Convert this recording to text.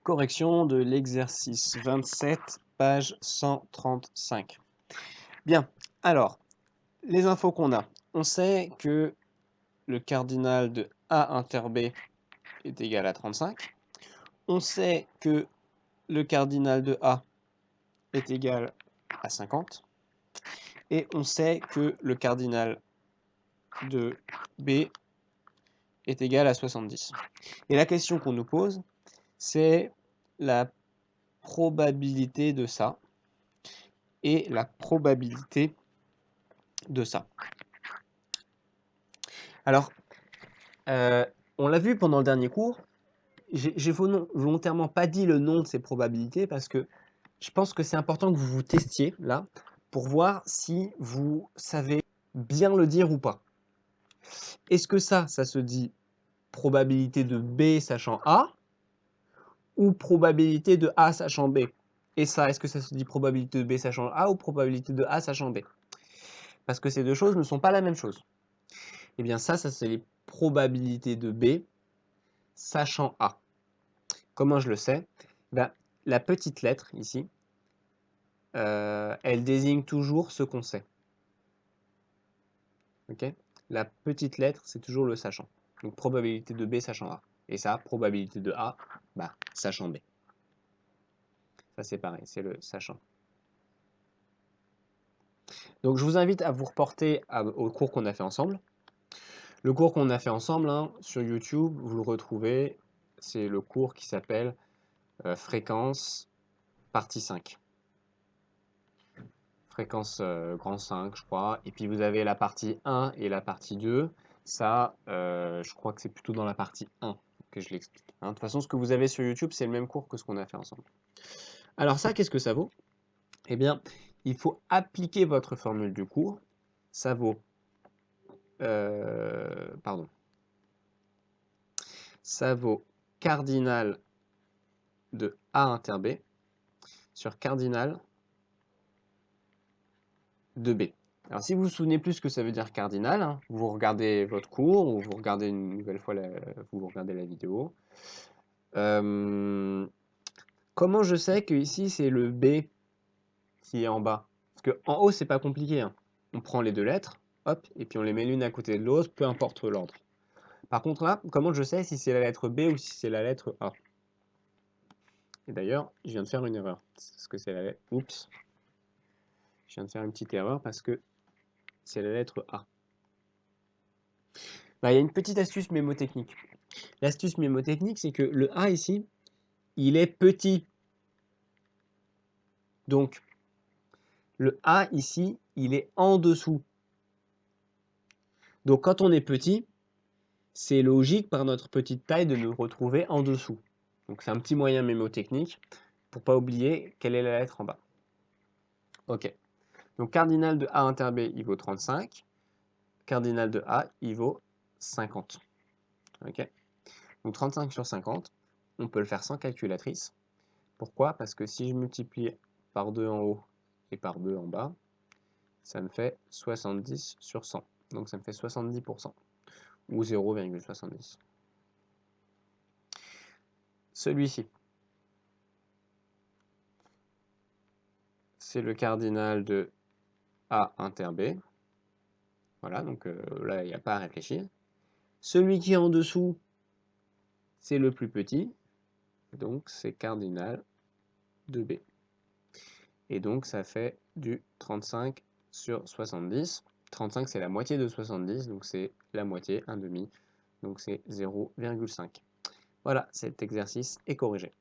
Correction de l'exercice 27, page 135. Bien, alors, les infos qu'on a. On sait que le cardinal de A inter B est égal à 35. On sait que le cardinal de A est égal à 50. Et on sait que le cardinal de B est égal à 70. Et la question qu'on nous pose, c'est la probabilité de ça et la probabilité de ça. Alors, on l'a vu pendant le dernier cours, j'ai volontairement pas dit le nom de ces probabilités parce que je pense que c'est important que vous vous testiez là pour voir si vous savez bien le dire ou pas. Est-ce que ça se dit probabilité de B sachant A ou probabilité de A sachant B? Et ça, est-ce que ça se dit probabilité de B sachant A ou probabilité de A sachant B? Parce que ces deux choses ne sont pas la même chose. Eh bien ça c'est les probabilités de B sachant A. Comment je le sais? Ben, la petite lettre ici, elle désigne toujours ce qu'on sait. Okay, la petite lettre, c'est toujours le sachant. Donc probabilité de B sachant A. Et ça, probabilité de A, bah, sachant B. Ça c'est pareil, c'est le sachant. Donc je vous invite à vous reporter au cours qu'on a fait ensemble. Le cours qu'on a fait ensemble, hein, sur YouTube, vous le retrouvez, c'est le cours qui s'appelle Fréquence, partie 5. Fréquence grand 5, je crois. Et puis vous avez la partie 1 et la partie 2. Ça, je crois que c'est plutôt dans la partie 1 que je l'explique. Hein. De toute façon, ce que vous avez sur YouTube, c'est le même cours que ce qu'on a fait ensemble. Alors ça, qu'est-ce que ça vaut? Eh bien, il faut appliquer votre formule du cours. Ça vaut... Ça vaut cardinal de A inter B sur cardinal de B. Alors si vous vous souvenez plus ce que ça veut dire cardinal, hein, vous regardez votre cours ou vous regardez une nouvelle fois vous regardez la vidéo. Comment je sais que ici c'est le B qui est en bas? Parce que en haut c'est pas compliqué. Hein. On prend les deux lettres, hop, et puis on les met l'une à côté de l'autre, peu importe l'ordre. Par contre là, comment je sais si c'est la lettre B ou si c'est la lettre A? Et d'ailleurs, je viens de faire une erreur. Parce que c'est la lettre... Oups. Je viens de faire une petite erreur parce que c'est la lettre A. Bah, il y a une petite astuce mémotechnique. L'astuce mémotechnique, c'est que le A ici, il est petit. Donc, le A ici, il est en dessous. Donc, quand on est petit, c'est logique par notre petite taille de nous retrouver en dessous. Donc, c'est un petit moyen mémotechnique pour ne pas oublier quelle est la lettre en bas. Ok. Donc, cardinal de A inter B, il vaut 35. Cardinal de A, il vaut 50. Ok. Donc, 35 sur 50, on peut le faire sans calculatrice. Pourquoi? Parce que si je multiplie par 2 en haut et par 2 en bas, ça me fait 70 sur 100. Donc ça me fait 70%, ou 0,70. Celui-ci, c'est le cardinal de A inter B. Voilà, donc là, il n'y a pas à réfléchir. Celui qui est en dessous, c'est le plus petit. Donc c'est cardinal de B. Et donc ça fait du 35 sur 70. 35 c'est la moitié de 70, donc c'est la moitié, un demi, donc c'est 0,5. Voilà, cet exercice est corrigé.